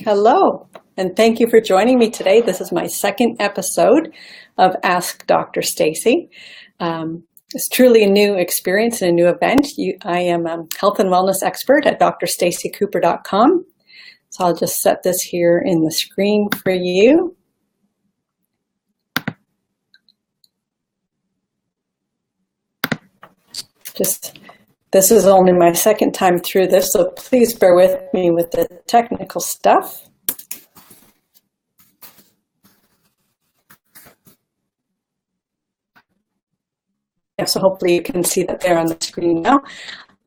Hello, and thank you for joining me today. This is my second episode of Ask Dr. Stacey. It's truly a new experience and a new event. I am a health and wellness expert at drstaceycooper.com. So I'll just set this here in the screen for you. This is only my second time through this, so please bear with me with the technical stuff. So hopefully you can see that there on the screen now.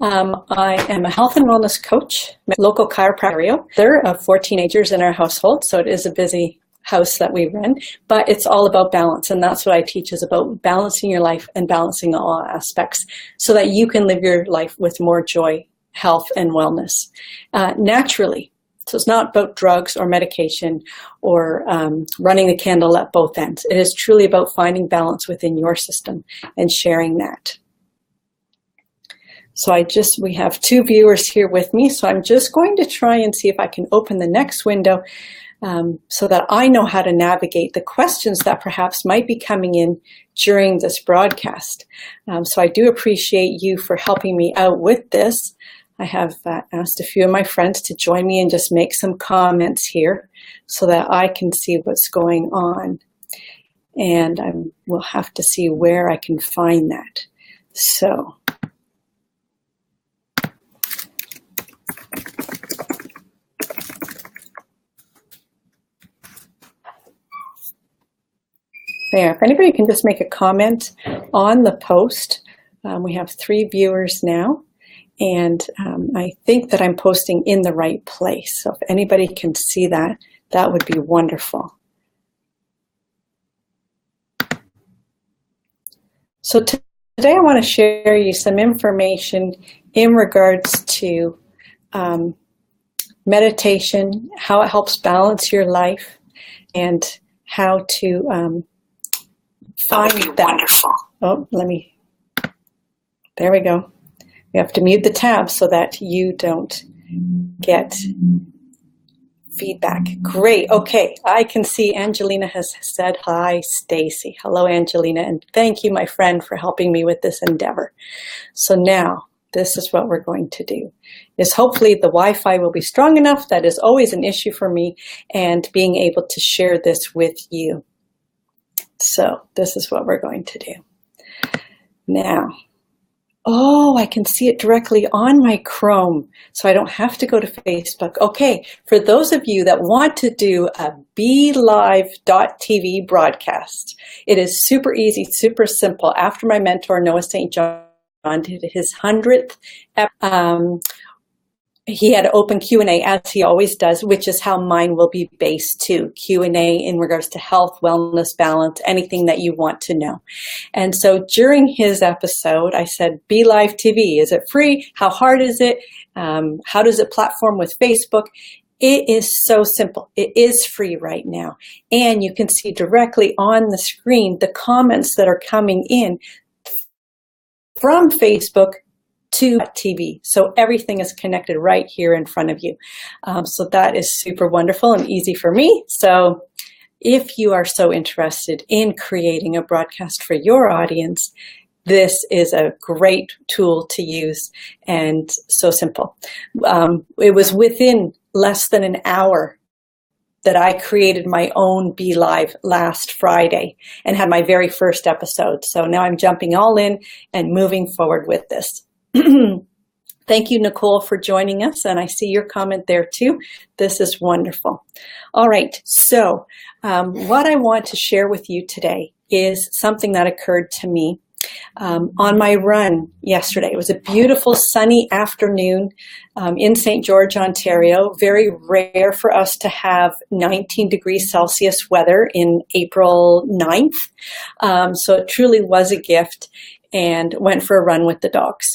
I am a health and wellness coach, local chiropractor. There are 4 teenagers in our household, so it is a busy house that we run, but it's all about balance, and that's what I teach, is about balancing your life and balancing all aspects so that you can live your life with more joy, health, and wellness naturally. So it's not about drugs or medication or running the candle at both ends. It is truly about finding balance within your system and sharing that. So we have 2 viewers here with me, so I'm just going to try and see if I can open the next window so that I know how to navigate the questions that perhaps might be coming in during this broadcast. So I do appreciate you for helping me out with this. I have asked a few of my friends to join me and just make some comments here so that I can see what's going on. And I will have to see where I can find that. So. There, if anybody can just make a comment on the post. We have 3 viewers now, and I think that I'm posting in the right place. So if anybody can see that, that would be wonderful. So today I want to share you some information in regards to meditation, how it helps balance your life, and how to find that. Wonderful. Oh, there we go. We have to mute the tab so that you don't get feedback. Great. Okay. I can see Angelina has said, hi, Stacey. Hello, Angelina. And thank you, my friend, for helping me with this endeavor. So now this is what we're going to do, is hopefully the Wi-Fi will be strong enough. That is always an issue for me, and being able to share this with you. So this is what we're going to do. Now, I can see it directly on my Chrome, so I don't have to go to Facebook. Okay, for those of you that want to do a BeLive.tv broadcast, it is super easy, super simple. After my mentor, Noah St. John, did his 100th he had an open Q&A, as he always does, which is how mine will be based too. Q&A in regards to health, wellness, balance, anything that you want to know. And so during his episode, I said, BeLive TV, is it free? How hard is it? How does it platform with Facebook? It is so simple. It is free right now. And you can see directly on the screen the comments that are coming in from Facebook to TV. So everything is connected right here in front of you. So that is super wonderful and easy for me. So if you are so interested in creating a broadcast for your audience, this is a great tool to use, and so simple. It was within less than an hour that I created my own BeLive last Friday and had my very first episode. So now I'm jumping all in and moving forward with this. Thank you, Nicole, for joining us, and I see your comment there too. This is wonderful. All right, so what I want to share with you today is something that occurred to me on my run yesterday. It was a beautiful sunny afternoon in St. George, Ontario. Very rare for us to have 19 degrees Celsius weather in April 9th. So it truly was a gift, and went for a run with the dogs.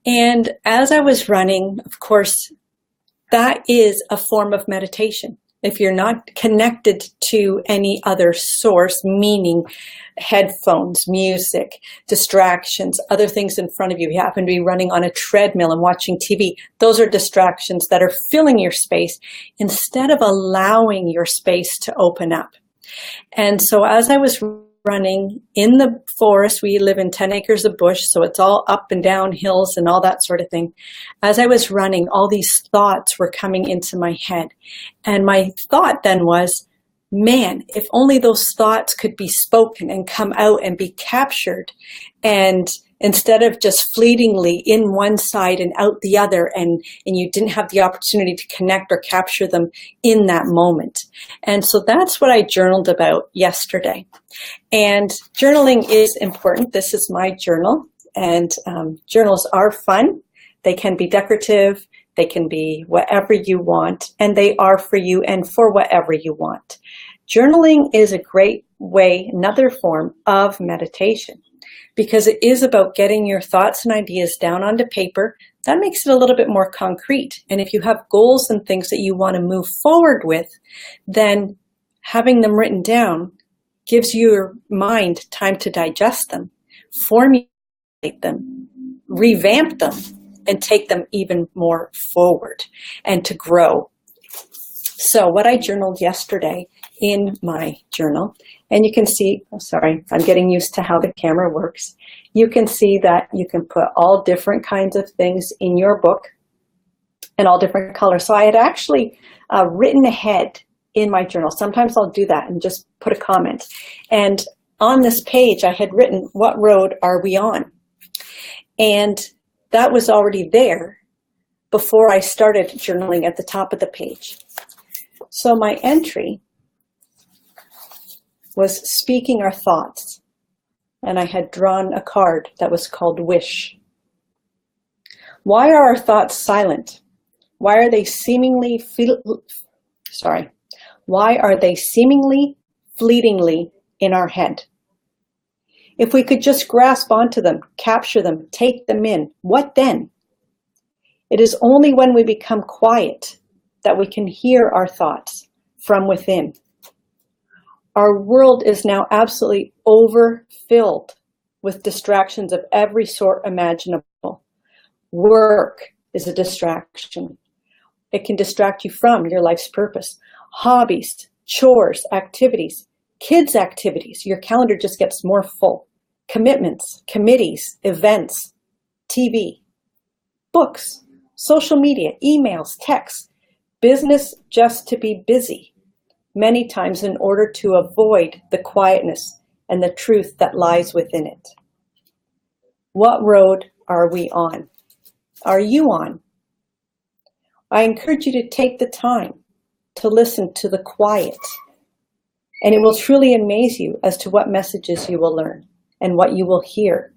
And as I was running, of course, that is a form of meditation. if you're not connected to any other source, meaning headphones, music, distractions, other things in front of you, you happen to be running on a treadmill and watching TV, those are distractions that are filling your space instead of allowing your space to open up. And so as I was running in the forest, we live in 10 acres of bush, so it's all up and down hills and all that sort of thing. As I was running, all these thoughts were coming into my head. And my thought then was, man, if only those thoughts could be spoken and come out and be captured, and instead of just fleetingly in one side and out the other, and you didn't have the opportunity to connect or capture them in that moment. And so that's what I journaled about yesterday. And journaling is important. This is my journal, and journals are fun. They can be decorative. They can be whatever you want, and they are for you and for whatever you want. Journaling is a great way, another form of meditation, because it is about getting your thoughts and ideas down onto paper. That makes it a little bit more concrete. And if you have goals and things that you want to move forward with, then having them written down gives your mind time to digest them, formulate them, revamp them, and take them even more forward and to grow. So what I journaled yesterday in my journal, and you can see, sorry, I'm getting used to how the camera works. You can see that you can put all different kinds of things in your book and all different colors. So I had actually written ahead in my journal. Sometimes I'll do that and just put a comment. And on this page, I had written, what road are we on? And that was already there before I started journaling at the top of the page. So my entry was speaking our thoughts, and I had drawn a card that was called Wish. Why are our thoughts silent? Why are they seemingly fleetingly in our head? If we could just grasp onto them, capture them, take them in, what then? It is only when we become quiet that we can hear our thoughts from within. Our world is now absolutely overfilled with distractions of every sort imaginable. Work is a distraction. It can distract you from your life's purpose. Hobbies, chores, activities, kids' activities. Your calendar just gets more full. Commitments, committees, events, TV, books, social media, emails, texts, business just to be busy, many times in order to avoid the quietness and the truth that lies within it. What road are we on? Are you on? I encourage you to take the time to listen to the quiet, and it will truly amaze you as to what messages you will learn and what you will hear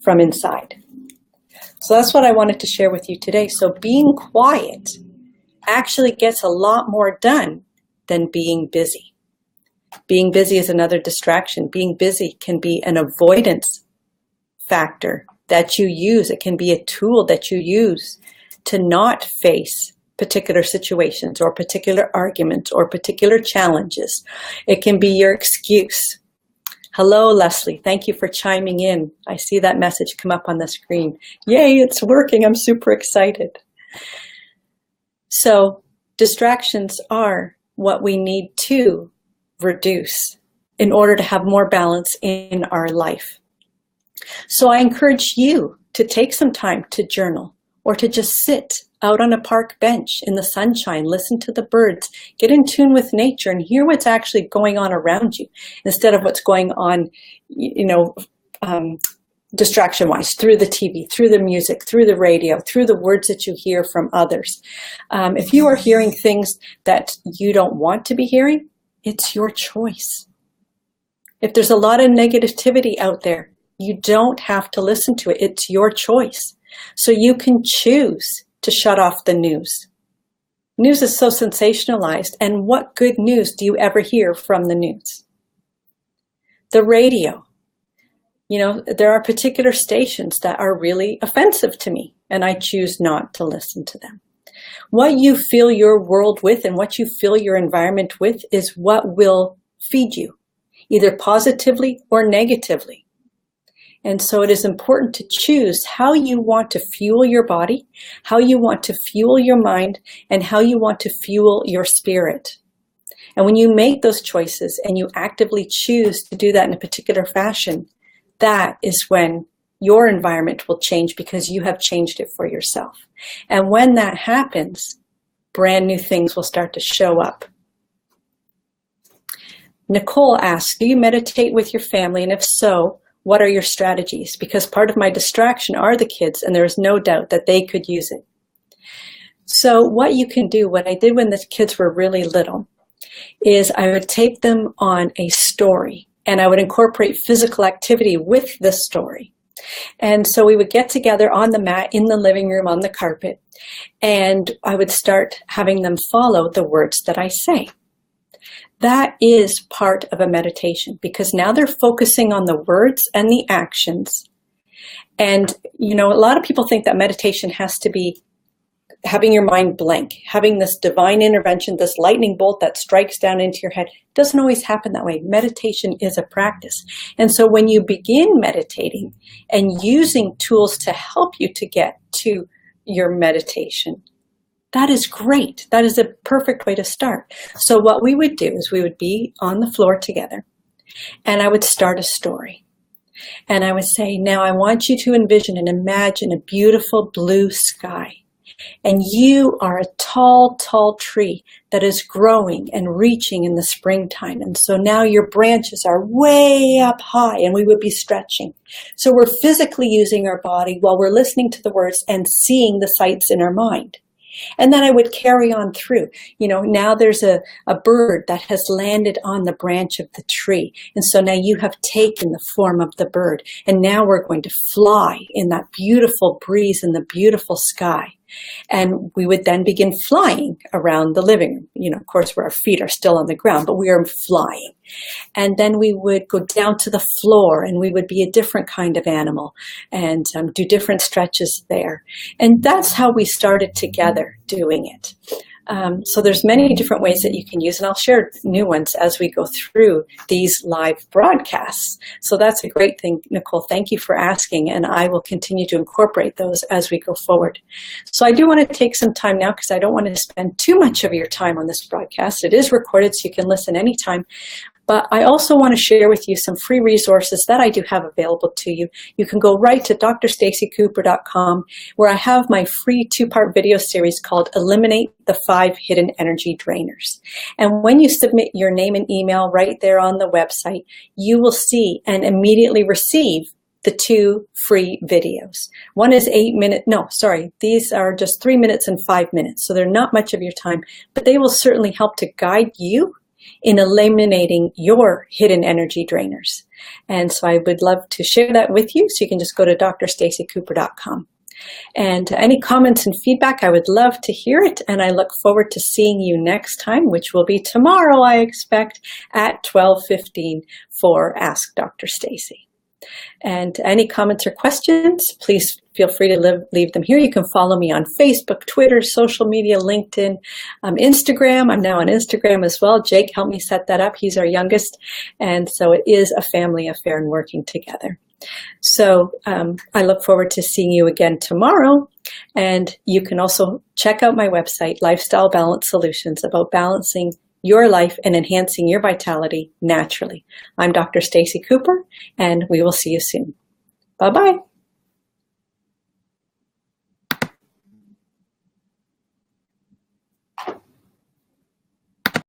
from inside. So that's what I wanted to share with you today. So being quiet actually gets a lot more done than being busy. Being busy is another distraction. Being busy can be an avoidance factor that you use. It can be a tool that you use to not face particular situations or particular arguments or particular challenges. It can be your excuse. Hello, Leslie. Thank you for chiming in. I see that message come up on the screen. Yay, it's working. I'm super excited. So distractions are what we need to reduce in order to have more balance in our life. So I encourage you to take some time to journal or to just sit out on a park bench in the sunshine, listen to the birds, get in tune with nature and hear what's actually going on around you instead of what's going on, distraction-wise, through the TV, through the music, through the radio, through the words that you hear from others. If you are hearing things that you don't want to be hearing, it's your choice. If there's a lot of negativity out there, you don't have to listen to it. It's your choice. So you can choose to shut off the news. News is so sensationalized, and what good news do you ever hear from the news? The radio. There are particular stations that are really offensive to me, and I choose not to listen to them. What you fill your world with and what you fill your environment with is what will feed you, either positively or negatively. And so it is important to choose how you want to fuel your body, how you want to fuel your mind, and how you want to fuel your spirit. And when you make those choices and you actively choose to do that in a particular fashion, that is when your environment will change because you have changed it for yourself. And when that happens, brand new things will start to show up. Nicole asks, do you meditate with your family? And if so, what are your strategies? Because part of my distraction are the kids, and there is no doubt that they could use it. So what you can do, what I did when the kids were really little, is I would take them on a story, and I would incorporate physical activity with the story. And so we would get together on the mat in the living room on the carpet, and I would start having them follow the words that I say. That is part of a meditation because now they're focusing on the words and the actions. And, you know, a lot of people think that meditation has to be having your mind blank, having this divine intervention, this lightning bolt that strikes down into your head. It doesn't always happen that way. Meditation is a practice. And so when you begin meditating and using tools to help you to get to your meditation, that is great. That is a perfect way to start. So what we would do is we would be on the floor together, and I would start a story. And I would say, now I want you to envision and imagine a beautiful blue sky. And you are a tall, tall tree that is growing and reaching in the springtime. And so now your branches are way up high and we would be stretching. So we're physically using our body while we're listening to the words and seeing the sights in our mind. And then I would carry on through. You know, now there's a bird that has landed on the branch of the tree. And so now you have taken the form of the bird. And now we're going to fly in that beautiful breeze and the beautiful sky. And we would then begin flying around the living room, you know, of course, where our feet are still on the ground, but we are flying. And then we would go down to the floor and we would be a different kind of animal and do different stretches there. And that's how we started together doing it. So there's many different ways that you can use, and I'll share new ones as we go through these live broadcasts. So that's a great thing, Nicole. Thank you for asking, and I will continue to incorporate those as we go forward. So I do want to take some time now because I don't want to spend too much of your time on this broadcast. It is recorded, so you can listen anytime. But I also want to share with you some free resources that I do have available to you. You can go right to drstaceycooper.com, where I have my free 2-part video series called Eliminate the 5 Hidden Energy Drainers. And when you submit your name and email right there on the website, you will see and immediately receive the 2 free videos. One is 8 minutes. No, sorry. These are just 3 minutes and 5 minutes. So they're not much of your time, but they will certainly help to guide you in eliminating your hidden energy drainers. And so I would love to share that with you. So you can just go to drstaceycooper.com. And any comments and feedback, I would love to hear it. And I look forward to seeing you next time, which will be tomorrow, I expect, at 12:15 for Ask Dr. Stacey. And any comments or questions, please feel free to leave them here. You can follow me on Facebook, Twitter, social media, LinkedIn, Instagram. I'm now on Instagram as well. Jake helped me set that up. He's our youngest. And so it is a family affair and working together. So I look forward to seeing you again tomorrow. And you can also check out my website, Lifestyle Balance Solutions, about balancing your life and enhancing your vitality naturally. I'm Dr. Stacey Cooper, and we will see you soon. Bye-bye.